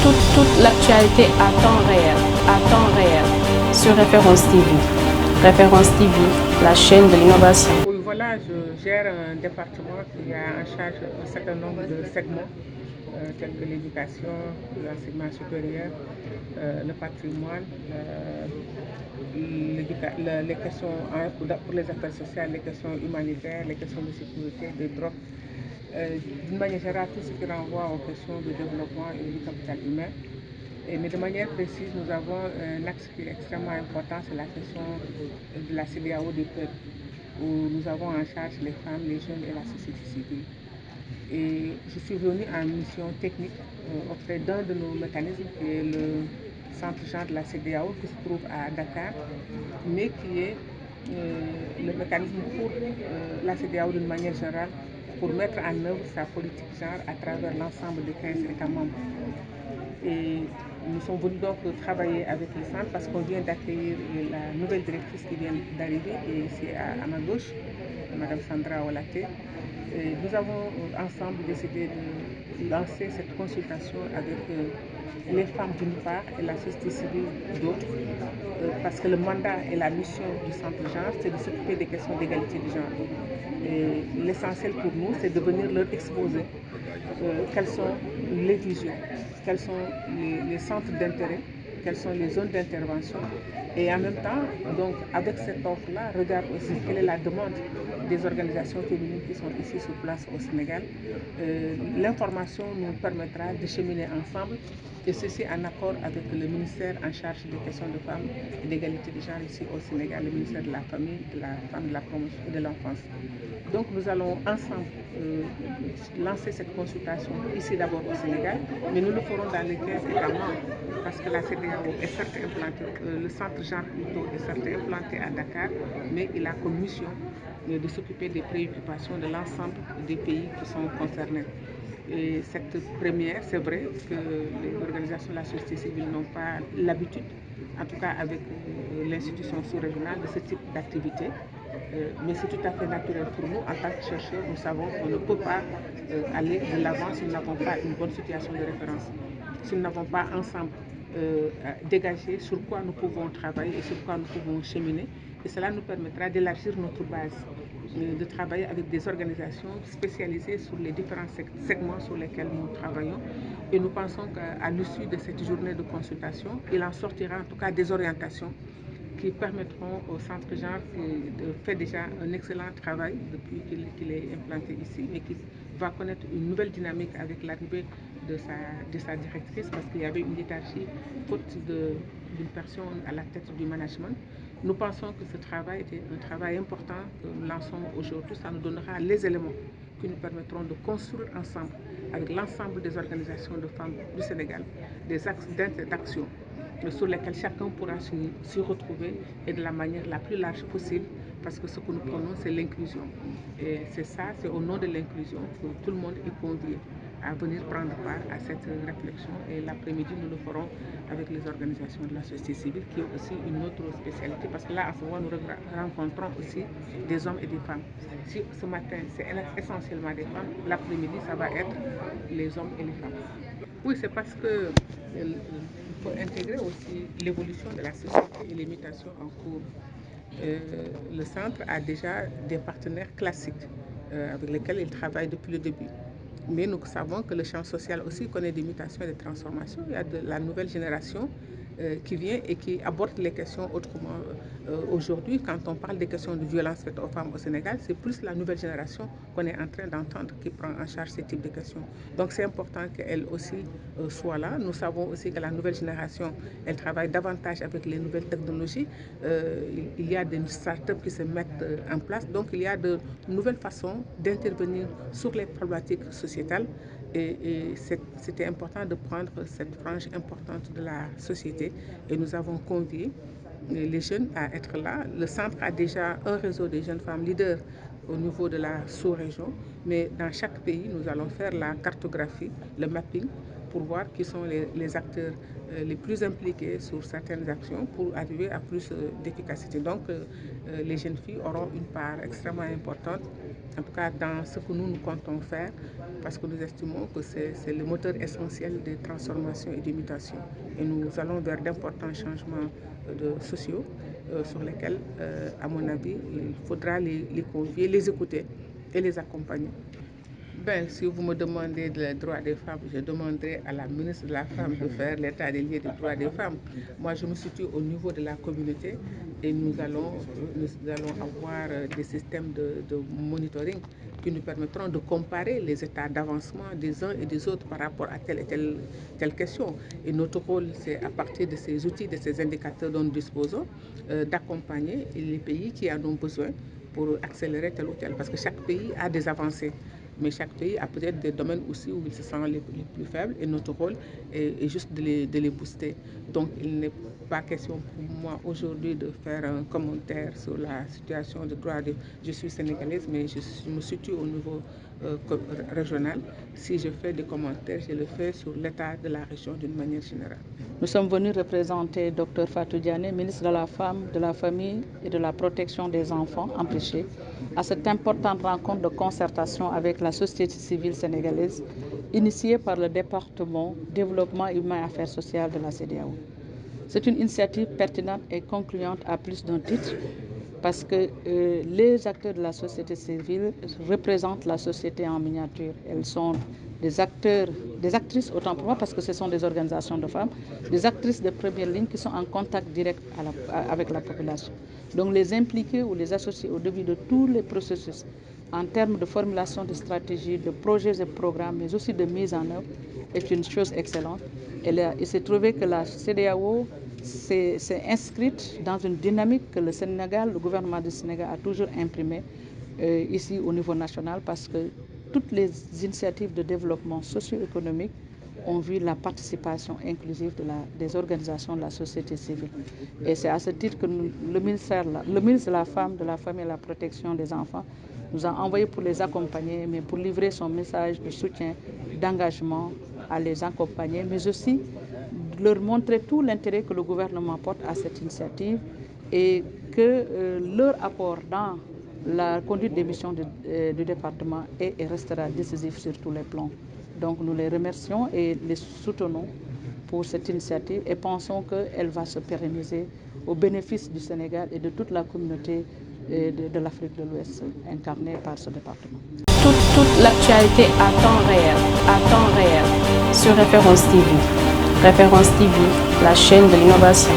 toute l'actualité à temps réel, sur Référence TV. Référence TV, la chaîne de l'innovation. Oui, voilà, je gère un département qui a en charge un certain nombre de segments, tels que l'éducation, l'enseignement supérieur, le patrimoine, les questions pour les affaires sociales, les questions humanitaires, les questions de sécurité, de drogue. D'une manière générale, tout ce qui renvoie aux questions de développement et du capital humain. Mais de manière précise, nous avons un axe qui est extrêmement important, c'est la question de la CEDEAO des peuples, où nous avons en charge les femmes, les jeunes et la société civile. Et je suis venue en mission technique auprès d'un de nos mécanismes, qui est le centre genre de la CEDEAO, qui se trouve à Dakar, mais qui est le mécanisme pour la CEDEAO d'une manière générale, pour mettre en œuvre sa politique genre à travers l'ensemble des 15 États membres. Et nous sommes venus donc travailler avec le centre parce qu'on vient d'accueillir la nouvelle directrice qui vient d'arriver, qui est ici à ma gauche, Madame Sandra Olaté. Et nous avons ensemble décidé de lancer cette consultation avec les femmes d'une part et la société civile d'autre, parce que le mandat et la mission du centre genre, c'est de s'occuper des questions d'égalité du genre. Et l'essentiel pour nous, c'est de venir leur exposer quelles sont les visions, quels sont les centres d'intérêt, quelles sont les zones d'intervention, et en même temps, donc, avec cette offre-là, regarde aussi quelle est la demande des organisations féminines qui sont ici sur place au Sénégal. L'information nous permettra de cheminer ensemble, et ceci en accord avec le ministère en charge des questions de femmes et d'égalité des genres ici au Sénégal, le ministère de la Famille, de la Femme, de la Promotion et de l'Enfance. Donc nous allons ensemble lancer cette consultation ici d'abord au Sénégal, mais nous le ferons dans les 15 États membres, parce que la CEDEAO est certes implantée, le centre genre plutôt est certes implanté à Dakar, mais il a comme mission de s'occuper des préoccupations de l'ensemble des pays qui sont concernés. Et cette première, c'est vrai que les organisations de la société civile n'ont pas l'habitude, en tout cas avec l'institution sous-régionale, de ce type d'activité. Mais c'est tout à fait naturel pour nous. En tant que chercheurs, nous savons qu'on ne peut pas aller de l'avant si nous n'avons pas une bonne situation de référence, si nous n'avons pas ensemble dégagé sur quoi nous pouvons travailler et sur quoi nous pouvons cheminer. Et cela nous permettra d'élargir notre base, de travailler avec des organisations spécialisées sur les différents segments sur lesquels nous travaillons. Et nous pensons qu'à l'issue de cette journée de consultation, il en sortira en tout cas des orientations qui permettront au centre genre, qui fait déjà un excellent travail depuis qu'il est implanté ici, mais qui va connaître une nouvelle dynamique avec l'arrivée de sa directrice, parce qu'il y avait une léthargie faute d'une personne à la tête du management. Nous pensons que ce travail était un travail important que nous lançons aujourd'hui. Ça nous donnera les éléments qui nous permettront de construire ensemble, avec l'ensemble des organisations de femmes du Sénégal, des axes d'action sur lesquels chacun pourra s'y retrouver, et de la manière la plus large possible, parce que ce que nous prenons, c'est l'inclusion. Et c'est ça, c'est au nom de l'inclusion que tout le monde est convié à venir prendre part à cette réflexion. Et l'après-midi, nous le ferons avec les organisations de la société civile, qui est aussi une autre spécialité, parce que là, en ce moment, nous rencontrons aussi des hommes et des femmes. Si ce matin, c'est essentiellement des femmes, l'après-midi, ça va être les hommes et les femmes. Oui, c'est parce que il faut intégrer aussi l'évolution de la société et les mutations en cours. Le centre a déjà des partenaires classiques avec lesquels il travaille depuis le début. Mais nous savons que le champ social aussi connaît des mutations et des transformations. Il y a de la nouvelle génération qui vient et qui aborde les questions autrement. Aujourd'hui, quand on parle des questions de violence faites aux femmes au Sénégal, c'est plus la nouvelle génération qu'on est en train d'entendre qui prend en charge ce type de questions. Donc c'est important qu'elle aussi soit là. Nous savons aussi que la nouvelle génération, elle travaille davantage avec les nouvelles technologies. Il y a des startups qui se mettent en place. Donc il y a de nouvelles façons d'intervenir sur les problématiques sociétales. Et c'était important de prendre cette frange importante de la société. Et nous avons convié les jeunes à être là. Le centre a déjà un réseau de jeunes femmes leaders au niveau de la sous-région, mais dans chaque pays, nous allons faire la cartographie, le mapping pour voir qui sont les acteurs les plus impliqués sur certaines actions pour arriver à plus d'efficacité. Donc les jeunes filles auront une part extrêmement importante, en tout cas dans ce que nous comptons faire, parce que nous estimons que c'est le moteur essentiel des transformations et des mutations. Et nous allons vers d'importants changements sociaux sur lesquels, à mon avis, il faudra les convier, les écouter et les accompagner. Ben, si vous me demandez les droits des femmes, je demanderai à la ministre de la Femme de faire l'état des lieux des droits des femmes. Moi, je me situe au niveau de la communauté et nous allons avoir des systèmes de monitoring qui nous permettront de comparer les états d'avancement des uns et des autres par rapport à telle et telle question. Et notre rôle, c'est à partir de ces outils, de ces indicateurs dont nous disposons, d'accompagner les pays qui en ont besoin pour accélérer tel ou tel. Parce que chaque pays a des avancées. Mais chaque pays a peut-être des domaines aussi où il se sent les plus faibles et notre rôle est juste de les booster. Donc il n'est pas question pour moi aujourd'hui de faire un commentaire sur la situation de droit de... Je suis sénégalaise, mais je me situe au niveau régional. Si je fais des commentaires, je le fais sur l'état de la région d'une manière générale. Nous sommes venus représenter Dr Fatou Diané, ministre de la Femme, de la Famille et de la Protection des enfants empêchés, à cette importante rencontre de concertation avec la société civile sénégalaise, initiée par le département Développement humain et Affaires sociales de la CEDEAO. C'est une initiative pertinente et concluante à plus d'un titre, parce que les acteurs de la société civile représentent la société en miniature. Elles sont des acteurs, des actrices autant pour moi, parce que ce sont des organisations de femmes, des actrices de première ligne qui sont en contact direct avec la population. Donc les impliquer ou les associer au début de tous les processus en termes de formulation de stratégies, de projets et programmes, mais aussi de mise en œuvre, est une chose excellente. Il s'est trouvé que la CEDEAO s'est inscrite dans une dynamique que le Sénégal, le gouvernement du Sénégal a toujours imprimée ici au niveau national, parce que toutes les initiatives de développement socio-économique ont vu la participation inclusive des organisations de la société civile. Et c'est à ce titre que le ministre de la Femme, de la Famille et de la Protection des enfants nous a envoyé pour les accompagner, mais pour livrer son message de soutien, d'engagement à les accompagner, mais aussi leur montrer tout l'intérêt que le gouvernement porte à cette initiative et que leur apport dans la conduite des missions du département est et restera décisif sur tous les plans. Donc nous les remercions et les soutenons pour cette initiative et pensons qu'elle va se pérenniser au bénéfice du Sénégal et de toute la communauté de l'Afrique de l'Ouest incarnée par ce département. Toute l'actualité à temps réel sur Référence TV. Référence TV, la chaîne de l'innovation.